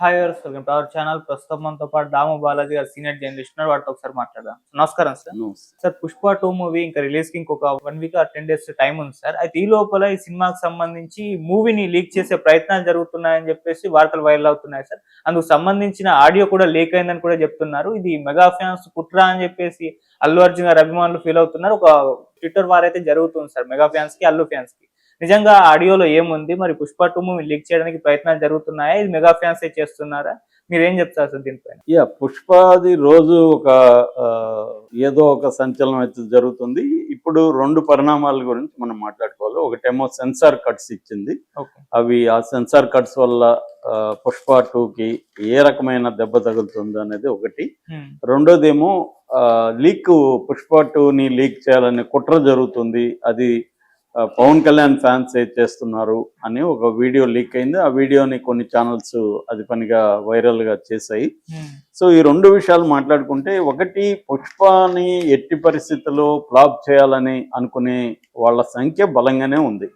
Hi viewers, welcome to our channel. ప్రస్తుతం మనతో పాటు దాము బాలాజీ గారు సీనియర్ జర్నలిస్ట్ ఉన్నారు. వాటితో ఒకసారి మాట్లాడదాం. నమస్కారం సార్. నమస్తే. సార్, పుష్ప 2 మూవీ ఇంకా రిలీజ్ కి ఇంకొక 1 వీక్ ఆర్ 10 డేస్ టైం ఉంది సార్. అయితే ఈ లోపల ఈ సినిమాకి సంబంధించి మూవీని లీక్ చేసే ప్రయత్నాలు జరుగుతున్నాయని చెప్పేసి వార్తలు వైరల్ అవుతున్నాయి సార్. అందుకు సంబంధించిన ఆడియో కూడా లీక్ అయిందని కూడా చెప్తున్నారు. ఇది మెగా ఫ్యాన్స్ కుట్ర అని చెప్పేసి అల్లు అర్జున్ గారి అభిమానులు ఫీల్ అవుతున్నారు. ఒక ట్విట్టర్ వార్ అయితే జరుగుతుంది సార్ మెగా ఫ్యాన్స్ కి, అల్లు ఫ్యాన్స్ కి. నిజంగా ఆడియోలో ఏముంది? మరి పుష్ప 2 మూవీ లీక్ చేయడానికి ప్రయత్నాలు జరుగుతున్నాయా? ఇది మెగా ఫ్యాన్స్ చేస్తున్నారా? మీరేం చెప్తారు సార్ దీనిపైన? పుష్పది రోజు ఒక ఏదో ఒక సంచలనం అయితే జరుగుతుంది. ఇప్పుడు 2 పరిణామాల గురించి మనం మాట్లాడుకోవాలి. ఒకటేమో సెన్సార్ కట్స్ ఇచ్చింది. అవి ఆ సెన్సార్ కట్స్ వల్ల పుష్ప 2కి ఏ రకమైన దెబ్బ తగులుతుంది అనేది ఒకటి. రెండోదేమో లీక్, పుష్ప 2ని లీక్ చేయాలనే కుట్ర జరుగుతుంది. అది పవన్ కళ్యాణ్ ఫ్యాన్స్ చేస్తున్నారు అని ఒక వీడియో లీక్ అయింది. ఆ వీడియోని కొన్ని ఛానల్స్ అది పనిగా వైరల్ గా చేశాయి. సో ఈ 2 విషయాలు మాట్లాడుకుంటే, ఒకటి, పుష్పని ఎట్టి పరిస్థితుల్లో ఫ్లాప్ చేయాలని అనుకునే వాళ్ళ సంఖ్య బలంగానే ఉంది.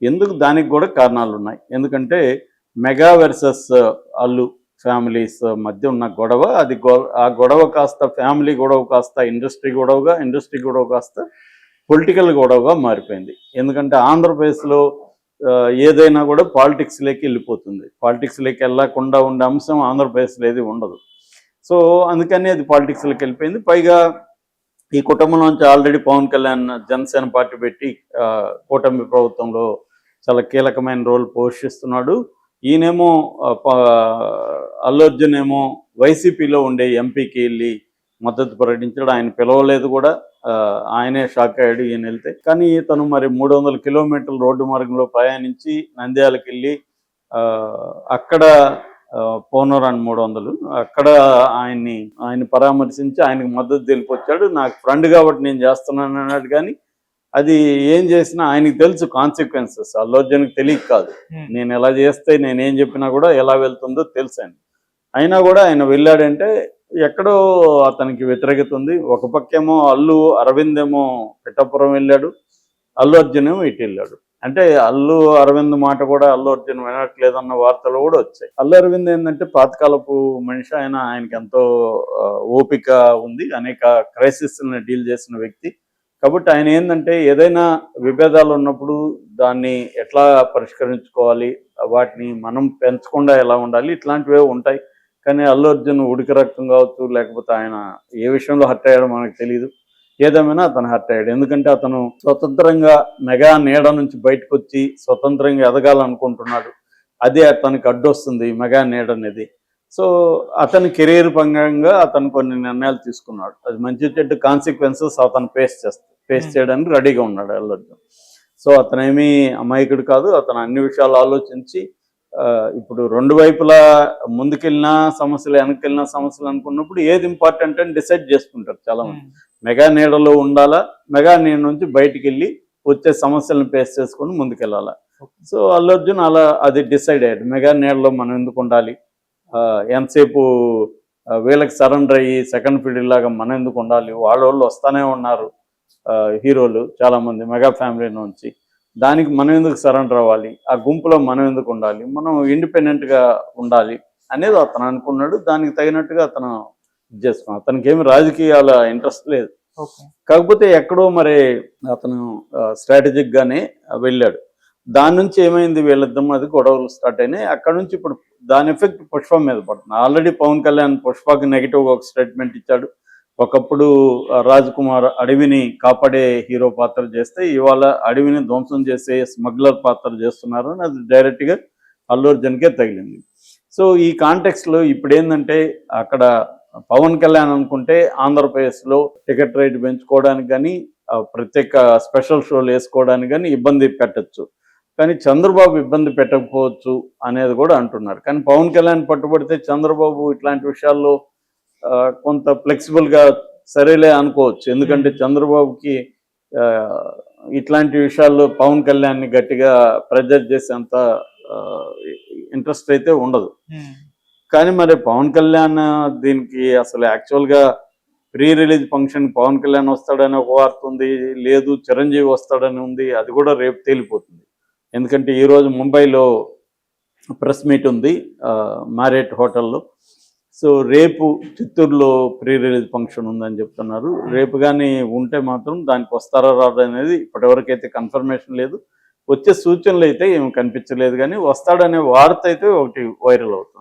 ఎందుకు? దానికి కూడా కారణాలు ఉన్నాయి. ఎందుకంటే మెగా వర్సెస్ అల్లు ఫ్యామిలీస్ మధ్య ఉన్న గొడవ, ఆ గొడవ కాస్త ఫ్యామిలీ గొడవ కాస్త ఇండస్ట్రీ గొడవగా, ఇండస్ట్రీ గొడవ కాస్త పొలిటికల్ గొడవగా మారిపోయింది. ఎందుకంటే ఆంధ్రప్రదేశ్లో ఏదైనా కూడా పాలిటిక్స్లోకి వెళ్ళిపోతుంది. పాలిటిక్స్లోకి వెళ్ళకుండా ఉండే అంశం ఆంధ్రప్రదేశ్లో ఏది ఉండదు. సో అందుకని అది పాలిటిక్స్లోకి వెళ్ళిపోయింది. పైగా ఈ కుటుంబంలోంచి ఆల్రెడీ పవన్ కళ్యాణ్ జనసేన పార్టీ పెట్టి కూటమి ప్రభుత్వంలో చాలా కీలకమైన రోల్ పోషిస్తున్నాడు. ఈయనేమో అల్లు అర్జున్ ఏమో వైసీపీలో ఉండే ఎంపీకి వెళ్ళి మద్దతు ప్రకటించాడు. ఆయన పిలవలేదు కూడా, ఆయనే షాక్ అయ్యాడు ఈయన వెళ్తే. కానీ తను మరి 300 కిలోమీటర్ల రోడ్డు మార్గంలో ప్రయాణించి నంద్యాలకు వెళ్ళి అక్కడ పోనరాని 300 అక్కడ ఆయన పరామర్శించి ఆయనకు మద్దతు తెలిపొచ్చాడు. నాకు ఫ్రెండ్ కాబట్టి నేను చేస్తున్నాను అన్నాడు. కానీ అది ఏం చేసినా ఆయనకి తెలుసు కాన్సిక్వెన్సెస్. అల్లు అర్జున్కి తెలియక కాదు. నేను ఎలా చేస్తే, నేనేం చెప్పినా కూడా ఎలా వెళ్తుందో తెలుసు ఆయన. అయినా కూడా ఆయన వెళ్ళాడంటే ఎక్కడో అతనికి వ్యతిరేకత ఉంది. ఒక పక్కేమో అల్లు అరవింద్ ఏమో పిఠాపురం వెళ్ళాడు, అల్లు అర్జున్ ఏమో ఇటు వెళ్ళాడు. అంటే అల్లు అరవింద్ మాట కూడా అల్లు అర్జున్ వినట్లేదన్న వార్తలు కూడా వచ్చాయి. అల్లు అరవింద్ ఏంటంటే పాతకాలపు మనిషి. ఆయనకి ఎంతో ఓపిక ఉంది, అనేక క్రైసిస్ని డీల్ చేసిన వ్యక్తి. కాబట్టి ఆయన ఏంటంటే ఏదైనా విభేదాలు ఉన్నప్పుడు దాన్ని ఎట్లా పరిష్కరించుకోవాలి, వాటిని మనం పెంచకుండా ఎలా ఉండాలి, ఇట్లాంటివే ఉంటాయి. కానీ అల్లు అర్జున్ ఉడికి రక్తం కావచ్చు, లేకపోతే ఆయన ఏ విషయంలో హర్ట్ అయ్యాడో మనకు తెలియదు. ఏదేమైనా అతను హర్ట్ అయ్యాడు. ఎందుకంటే అతను స్వతంత్రంగా మెగా నీడ నుంచి బయటకు వచ్చి స్వతంత్రంగా ఎదగాలనుకుంటున్నాడు. అదే అతనికి అడ్డొస్తుంది మెగా నీడ అనేది. సో అతని కెరీర్ పరంగా అతను కొన్ని నిర్ణయాలు తీసుకున్నాడు. అది మంచి చెడ్డ కాన్సిక్వెన్సెస్ అతను ఫేస్ చేయడానికి రెడీగా ఉన్నాడు అల్లు అర్జున్. సో అతనేమీ అమాయకుడు కాదు. అతను అన్ని విషయాలు ఆలోచించి ఇప్పుడు 2 వైపులా ముందుకెళ్ళినా సమస్యలు, వెనక్కి సమస్యలు అనుకున్నప్పుడు ఏది ఇంపార్టెంట్ అని డిసైడ్ చేసుకుంటారు చాలా మంది. మెగా నీడలో ఉండాలా, మెగా నీడ నుంచి బయటికి వెళ్ళి వచ్చే సమస్యలను ఫేస్ చేసుకుని ముందుకెళ్ళాలా. సో అల్లు అర్జున్ అలా అది డిసైడ్ అయ్యాడు. మెగా నీడలో మనం ఎందుకు ఉండాలి, ఎంతసేపు వీళ్ళకి సరెండర్ అయ్యి సెకండ్ ఫీల్డ్ లాగా మనం ఎందుకు ఉండాలి, వాళ్ళు వస్తానే ఉన్నారు హీరోలు చాలామంది మెగా ఫ్యామిలీ నుంచి, దానికి మనం ఎందుకు సరెండర్ అవ్వాలి, ఆ గుంపులో మనం ఎందుకు ఉండాలి, మనం ఇండిపెండెంట్గా ఉండాలి అనేది అతను అనుకున్నాడు. దానికి తగినట్టుగా అతను చేసుకున్నాడు. అతనికి ఏమి రాజకీయాల ఇంట్రెస్ట్ లేదు. కాకపోతే ఎక్కడో మరి అతను స్ట్రాటజిక్గానే వెళ్ళాడు. దాని నుంచి ఏమైంది, వీళ్ళిద్దరం అది గొడవలు స్టార్ట్ అయినాయి. అక్కడ నుంచి ఇప్పుడు దాని ఎఫెక్ట్ పుష్ప మీద పడుతుంది. ఆల్రెడీ పవన్ కళ్యాణ్ పుష్పకి నెగిటివ్గా ఒక స్టేట్మెంట్ ఇచ్చాడు. ఒకప్పుడు రాజ్ కుమార్ అడవిని కాపాడే హీరో పాత్ర చేస్తే ఇవాళ అడవిని ధ్వంసం చేసే స్మగ్లర్ పాత్ర చేస్తున్నారు అని అది డైరెక్ట్గా అల్లు అర్జున్కే తగిలింది. సో ఈ కాంటెక్స్లో ఇప్పుడు ఏంటంటే, అక్కడ పవన్ కళ్యాణ్ అనుకుంటే ఆంధ్రప్రదేశ్లో టికెట్ రేట్ పెంచుకోవడానికి కానీ, ప్రత్యేక స్పెషల్ షోలు వేసుకోవడానికి కానీ ఇబ్బంది పెట్టచ్చు. కానీ చంద్రబాబు ఇబ్బంది పెట్టకపోవచ్చు అనేది కూడా అంటున్నారు. కానీ పవన్ కళ్యాణ్ పట్టుబడితే చంద్రబాబు ఇట్లాంటి విషయాల్లో కొంత ఫ్లెక్సిబుల్గా సరేలే అనుకోవచ్చు. ఎందుకంటే చంద్రబాబుకి ఇట్లాంటి విషయాల్లో పవన్ కళ్యాణ్ని గట్టిగా ప్రెజర్ చేసేంత ఇంట్రెస్ట్ అయితే ఉండదు. కానీ మరి పవన్ కళ్యాణ్ దీనికి అసలు యాక్చువల్గా pre release function Pawan Kalyan వస్తాడని ఒక వార్త ఉంది, లేదు చిరంజీవి వస్తాడని ఉంది. అది కూడా రేపు తేలిపోతుంది. ఎందుకంటే ఈరోజు ముంబైలో ప్రెస్ మీట్ ఉంది మ్యారియట్ హోటల్లో. సో రేపు చిత్తూరులో ప్రీ రిలీజ్ ఫంక్షన్ ఉందని చెప్తున్నారు. రేపు కానీ ఉంటే మాత్రం దానికి వస్తారా రాదా అనేది ఇప్పటివరకైతే కన్ఫర్మేషన్ లేదు. వచ్చే సూచనలు అయితే ఏమి కనిపించలేదు, కానీ వస్తాడనే వార్త అయితే ఒకటి వైరల్ అవుతుంది.